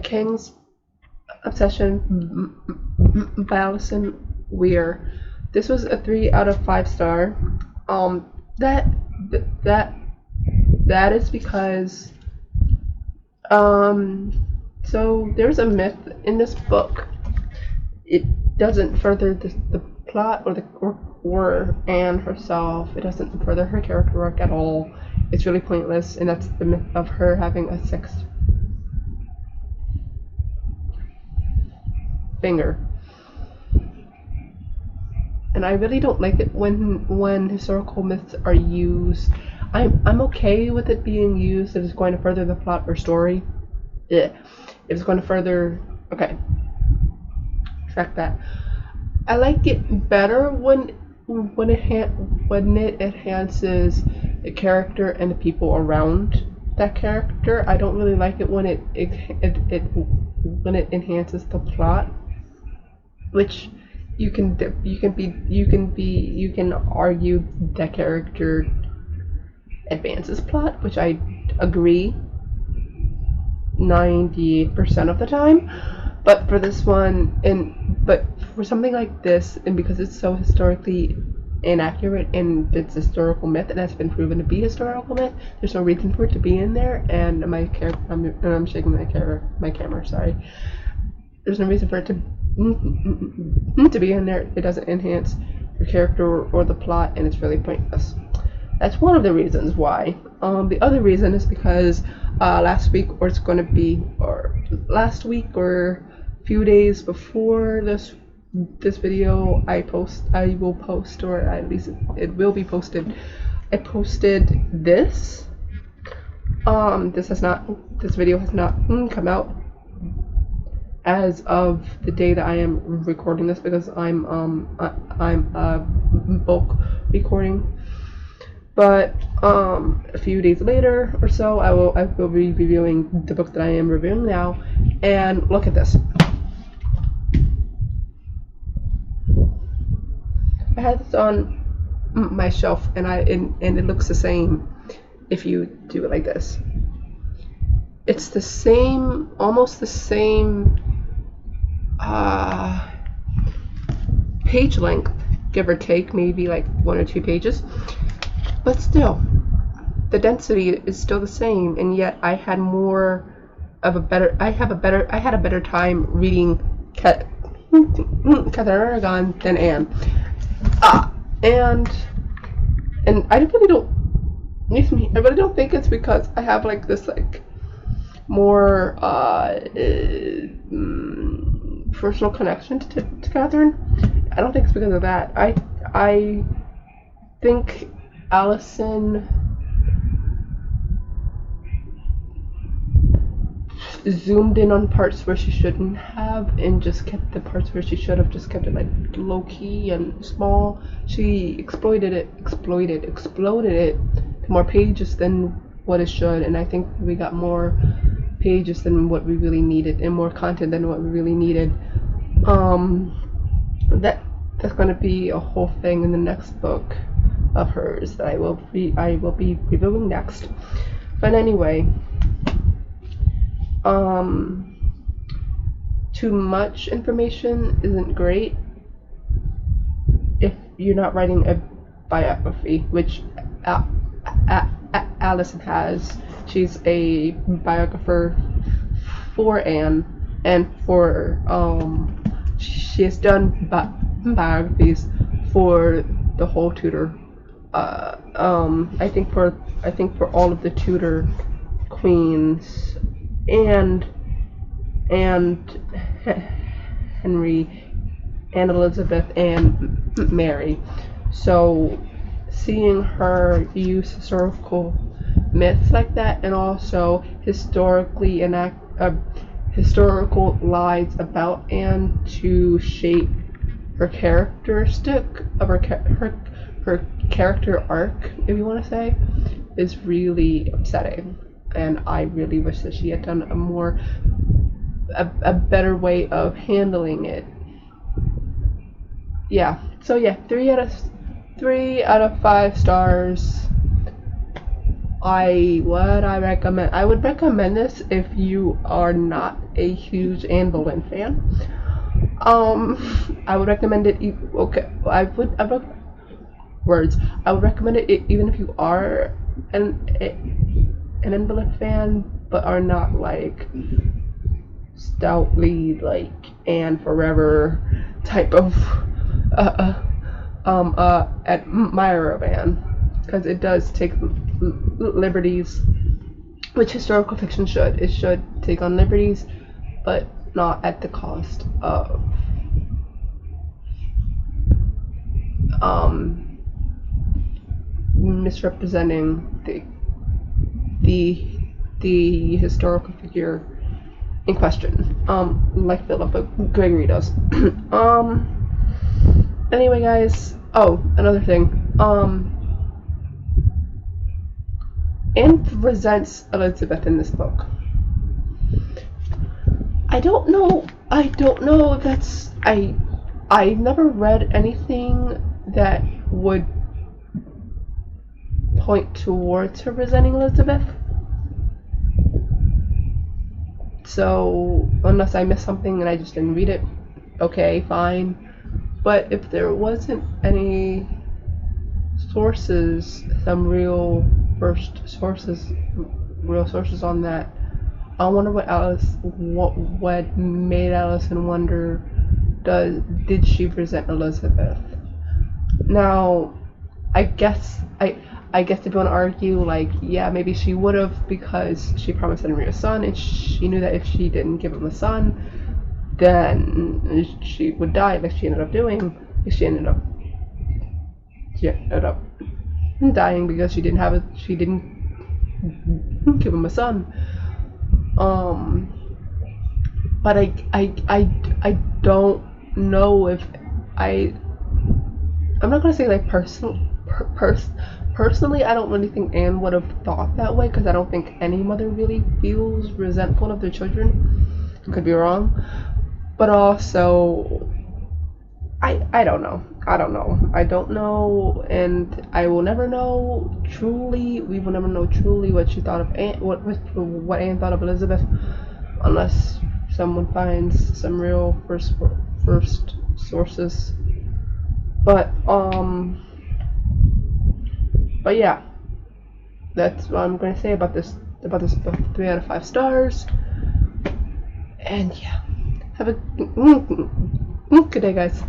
King's Obsession by Alison Weir. This was a 3 out of 5 star. That is because so there's a myth in this book. It doesn't further the plot or Anne herself. It doesn't further her character arc at all. It's really pointless, and that's the myth of her having a sixth finger. And I really don't like it when historical myths are used. I'm okay with it being used if it's going to further the plot or story. Yeah. If it's going to further, okay. Track that. I like it better when it enhances the character and the people around that character. I don't really like it when it enhances the plot, which you can argue that character advances plot, which I agree 98% of the time. But for this one, but for something like this, and because it's so historically inaccurate and it's historical myth and has been proven to be historical myth, there's no reason for it to be in there. And I'm shaking my camera. Sorry. There's no reason for it to be in there. It doesn't enhance your character or the plot, and it's really pointless. That's one of the reasons why. The other reason is because last week or a few days before this video, I will post, or at least it will be posted. I posted this. This video has not come out as of the day that I am recording this, because I'm bulk recording. But a few days later or so, I will be reviewing the book that I am reviewing now. And look at this. I had this on my shelf, and it looks the same if you do it like this. It's the same, almost the same page length, give or take, maybe like 1 or 2 pages. But still, the density is still the same, and yet I had a better time reading Catherine Aragon than Anne. And I really don't think it's because I have like this like more personal connection to Catherine. I don't think it's because of that. I think Alison zoomed in on parts where she shouldn't have, and just kept the parts where she should have just kept it like low key and small. She exploded it to more pages than what it should, and I think we got more pages than what we really needed, and more content than what we really needed. That's going to be a whole thing in the next book of hers that I will be reviewing next. But anyway, too much information isn't great if you're not writing a biography, which Alison has. She's a biographer for Anne, and for she has done biographies for the whole Tudor. I think for all of the Tudor queens and Henry and Elizabeth and Mary. So seeing her use historical myths like that, and also historical lies about Anne to shape her characteristic of her character arc, if you want to say, is really upsetting. And I really wish that she had done a better way of handling it. Yeah. So yeah, 3 out of 5 stars. I would recommend this if you are not a huge Anne Boleyn fan. I would recommend it. Okay, I would words. I would recommend it even if you are an Anne Boleyn fan, but are not like stoutly like Anne forever type of admirer of Anne, because it does take liberties, which historical fiction should. It should take on liberties, but not at the cost of misrepresenting the historical figure in question, like Philippa Gregory does. Anyway, guys. Oh, another thing. Anne resents Elizabeth in this book. I don't know if that's I never read anything that would point towards her resenting Elizabeth. So, unless I missed something and I just didn't read it, okay, fine. But if there wasn't any sources, some real sources on that, I wonder what made Alison wonder, did she resent Elizabeth? Now, I guess if you want to argue, like, yeah, maybe she would have, because she promised Henry a son, and she knew that if she didn't give him a son, then she would die, like she ended up doing. She ended up dying because she didn't give him a son. But I don't know if I'm not gonna say like personally, I don't really think Anne would have thought that way, because I don't think any mother really feels resentful of their children. Could be wrong, but also I don't know. I don't know, and I will never know truly. We will never know truly what she thought of Anne, what Anne thought of Elizabeth, unless someone finds some real first sources. But yeah, that's what I'm going to say about this book. 3 out of 5 stars. And yeah, have a good day, guys.